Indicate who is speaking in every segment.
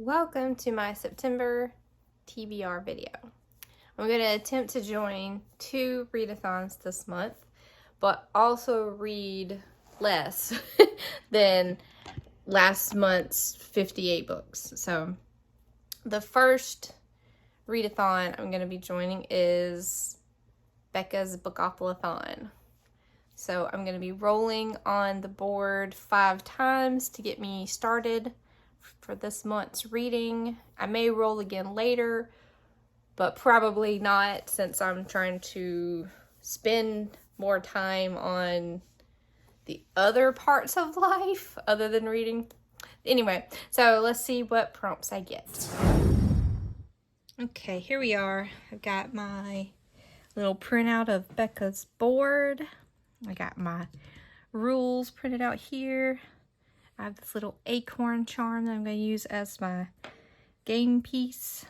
Speaker 1: Welcome to my September TBR video. I'm going to attempt to join 2 readathons this month, but also read less than last month's 58 books. So the first readathon I'm going to be joining is Becca's Bookathon. So I'm going to be rolling on the board 5 times to get me started for this month's reading. I may roll again later, but probably not, since I'm trying to spend more time on the other parts of life other than reading. Anyway, so let's see what prompts I get. Okay, here we are. I've got my little printout of Becca's board. I got my rules printed out here. I have this little acorn charm that I'm going to use as my game piece.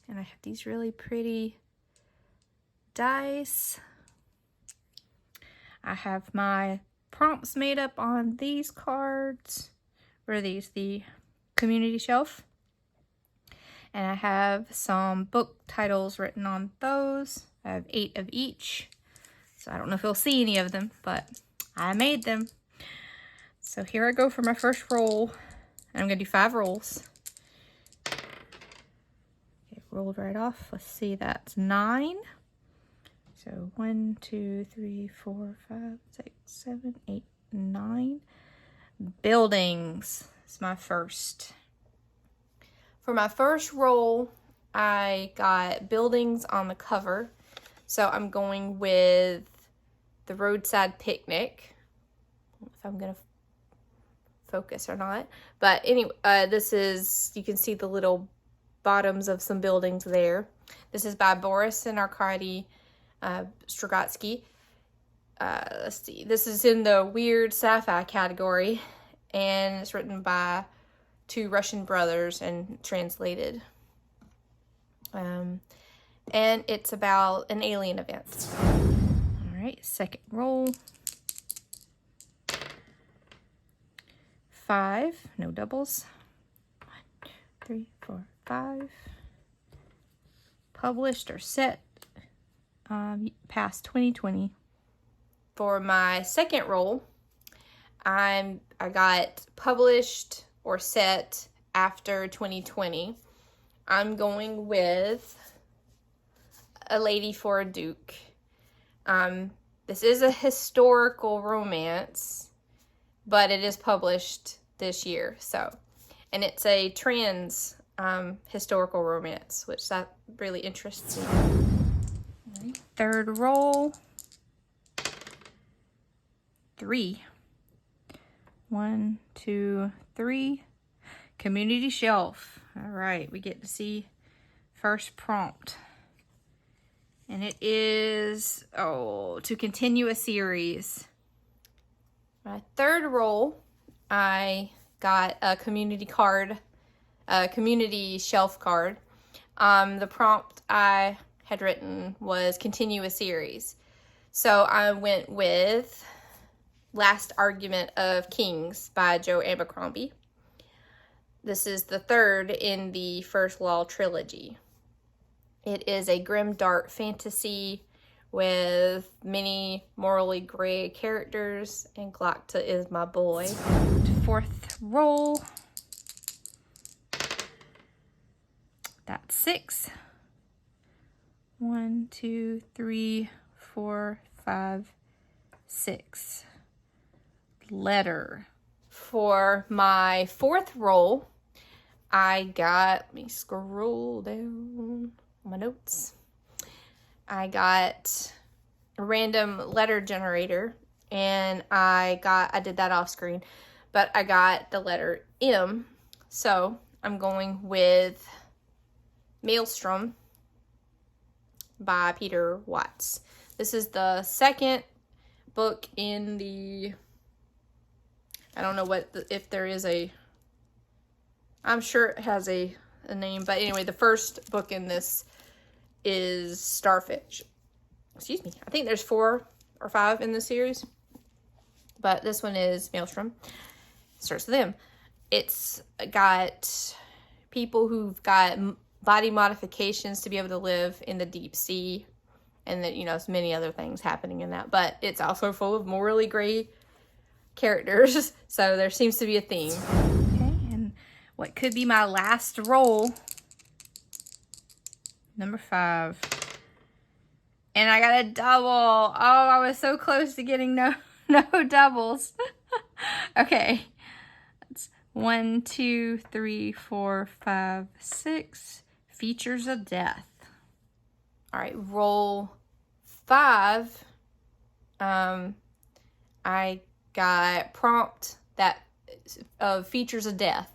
Speaker 1: And I have these really pretty dice. I have my prompts made up on these cards. What are these? The community shelf. And I have some book titles written on those. I have 8 of each. So I don't know if you'll see any of them, but I made them. So here I go for my first roll. And I'm going to do 5 rolls. Okay, rolled right off. Let's see, that's 9. So 1, 2, 3, 4, 5, 6, 7, 8, 9. Buildings is my first. For my first roll, I got buildings on the cover. So I'm going with the Roadside Picnic. I don't know if I'm going to focus or not. But anyway, this is, you can see the little bottoms of some buildings there. This is by Boris and Arkady Strugatsky. Let's see. This is in the weird sci-fi category. And it's written by 2 Russian brothers and translated. And it's about an alien event. All right, second roll. 5, no doubles. 1, 2, 3, 4, 5. Published or set past 2020. For my second roll, I got published or set after 2020. I'm going with A Lady for a Duke. This is a historical romance, but it is published this year. So, and it's a trans historical romance, which that really interests me. Right. Third roll. 3. 1, 2, 3. Community shelf. All right, we get to see first prompt. And it is, to continue a series. My third roll, I got a community card, a community shelf card. The prompt I had written was continue a series. So I went with Last Argument of Kings by Joe Abercrombie. This is the 3rd in the First Law trilogy. It is a grim, dark fantasy with many morally gray characters, and Glockta is my boy. 4th roll. That's 6. 1, 2, 3, 4, 5, 6. Letter. For my 4th roll, I got, let me scroll down my notes. I got a random letter generator, and I did that off screen, but I got the letter M. So I'm going with Maelstrom by Peter Watts. This is the 2nd book in the, I don't know if there is a, I'm sure it has a name, but anyway, the 1st book in this is Starfish. Excuse me. I think there's 4 or 5 in the series, but this one is Maelstrom. It starts with M. It's got people who've got body modifications to be able to live in the deep sea. And that, you know, there's many other things happening in that. But it's also full of morally gray characters. So there seems to be a theme. Okay, and what could be my last roll. Number 5. And I got a double. Oh, I was so close to getting no doubles. Okay. That's 1, 2, 3, 4, 5, 6. Features of death. All right, roll 5. I got prompt that of features of death.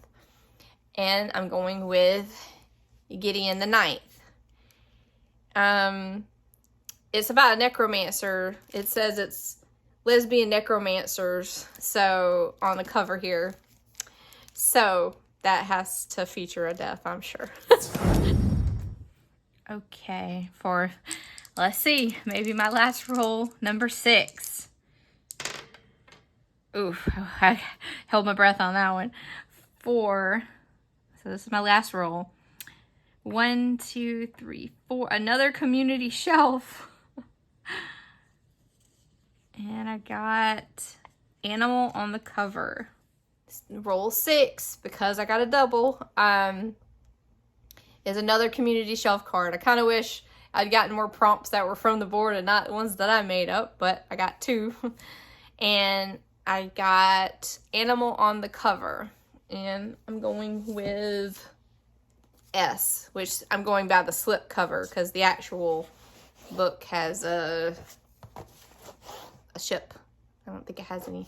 Speaker 1: And I'm going with Gideon the Ninth. It's about a necromancer. It says it's lesbian necromancers, so on the cover here. So that has to feature a death, I'm sure. Okay, let's see, maybe my last roll, number 6. Oof, I held my breath on that one. 4, so this is my last roll. 1, 2, 3, 4, another community shelf. And I got animal on the cover. Roll 6, because I got a double, is another community shelf card. I kind of wish I'd gotten more prompts that were from the board and not ones that I made up, but I got 2. And I got animal on the cover. And I'm going with S, which I'm going by the slip cover because the actual book has a ship. I don't think it has any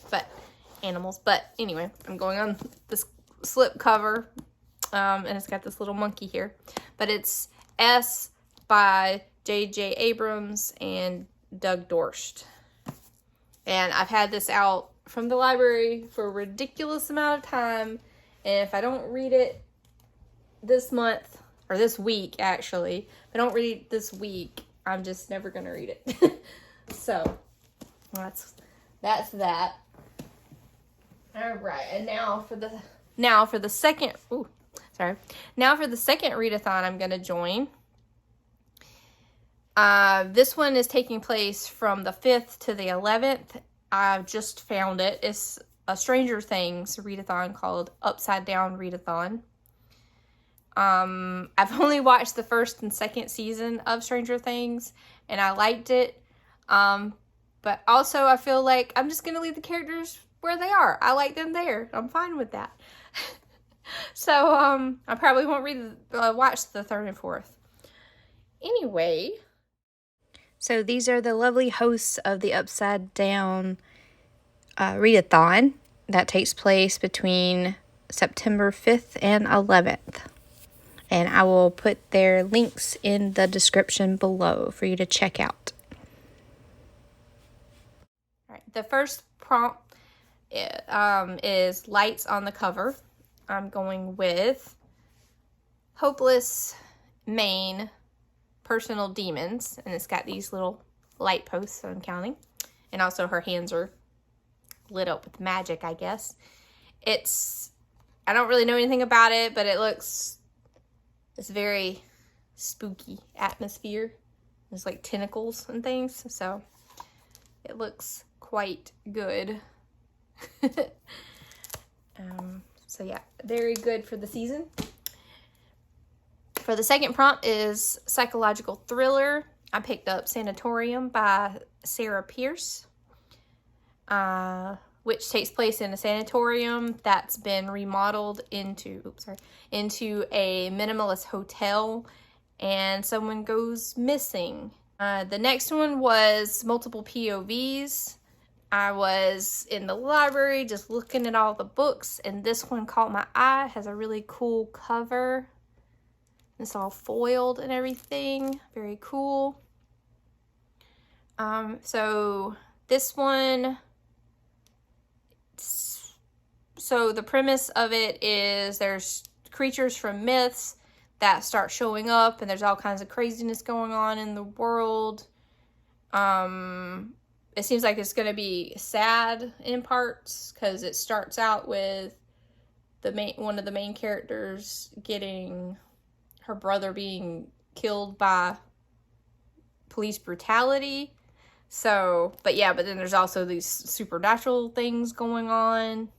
Speaker 1: animals, but anyway, I'm going on this slip cover, and it's got this little monkey here, but it's S by J.J. Abrams and Doug Dorst, and I've had this out from the library for a ridiculous amount of time, and if I don't read it this month, or this week actually, if I don't read it this week, I'm just never gonna read it. So that's that. All right, and now for the second readathon I'm gonna join. This one is taking place from the 5th to the 11th. I've just found it. It's a Stranger Things readathon called Upside Down Readathon. I've only watched the 1st and 2nd season of Stranger Things, and I liked it. But also I feel like I'm just gonna leave the characters where they are. I like them there. I'm fine with that. So, I probably won't watch the 3rd and 4th. Anyway. So these are the lovely hosts of the Upside Down Readathon that takes place between September 5th and 11th. And I will put their links in the description below for you to check out. All right, the first prompt is lights on the cover. I'm going with Hopeless Main Personal Demons, and it's got these little light posts that I'm counting, and also her hands are lit up with magic, I guess. I don't really know anything about it, but it's very spooky atmosphere. There's like tentacles and things, so it looks quite good. So yeah, very good for the season. For the second prompt is psychological thriller. I picked up Sanatorium by Sarah Pierce, which takes place in a sanatorium that's been remodeled into a minimalist hotel, and someone goes missing. The next one was multiple POVs. I was in the library just looking at all the books, and this one caught my eye. It has a really cool cover. It's all foiled and everything. Very cool. So this one, so the premise of it is there's creatures from myths that start showing up, and there's all kinds of craziness going on in the world. It seems like it's going to be sad in parts because it starts out with one of the main characters getting her brother being killed by police brutality. So, but then there's also these supernatural things going on,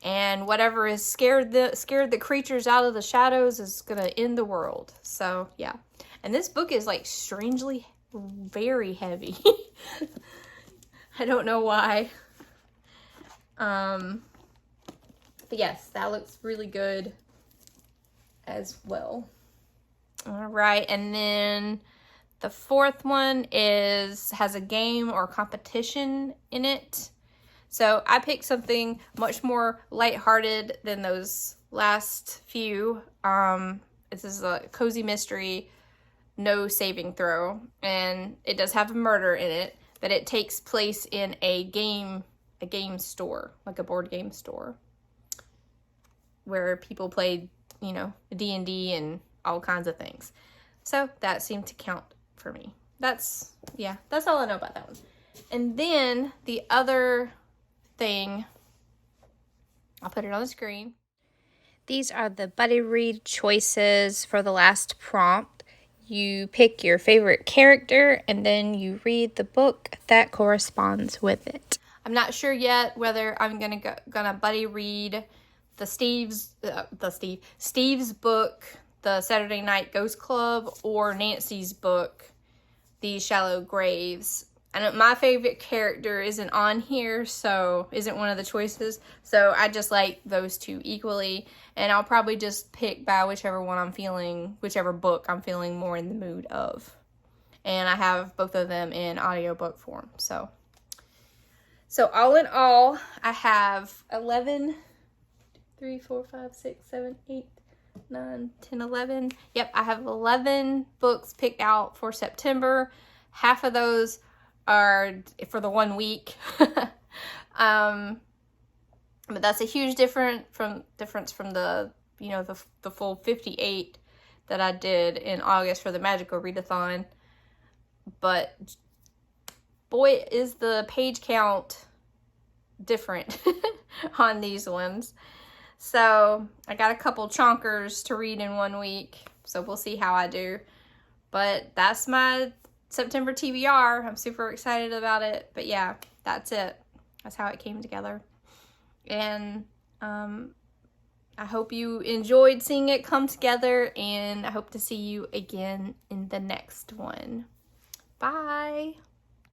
Speaker 1: and whatever is scared the creatures out of the shadows is gonna end the world. So yeah, and this book is like strangely very heavy. I don't know why. But yes, that looks really good as well. All right, and then the fourth one has a game or competition in it. So I picked something much more lighthearted than those last few. This is a cozy mystery, no saving throw, and it does have a murder in it, but it takes place in a game store, like a board game store, where people play, you know, D&D and all kinds of things. So that seemed to count for me. That's all I know about that one. And then the other thing, I'll put it on the screen. These are the buddy read choices for the last prompt. You pick your favorite character and then you read the book that corresponds with it. I'm not sure yet whether I'm gonna buddy read Steve's book, The Saturday Night Ghost Club, or Nancy's book, These Shallow Graves. And my favorite character isn't on here, so isn't one of the choices. So I just like those two equally, and I'll probably just pick by whichever book I'm feeling more in the mood of. And I have both of them in audiobook form. So all in all, I have 11, 3, 4, 5, 6, 7, 8, 9, 10, 11. Yep, I have 11 books picked out for September. Half of those are for the 1 week. But that's a huge difference from the, you know, the full 58 that I did in August for the Magical Readathon. But boy, is the page count different on these ones. So I got a couple chonkers to read in 1 week, so we'll see how I do. But that's my September TBR. I'm super excited about it. But yeah, that's it. That's how it came together. And I hope you enjoyed seeing it come together, and I hope to see you again in the next one. Bye.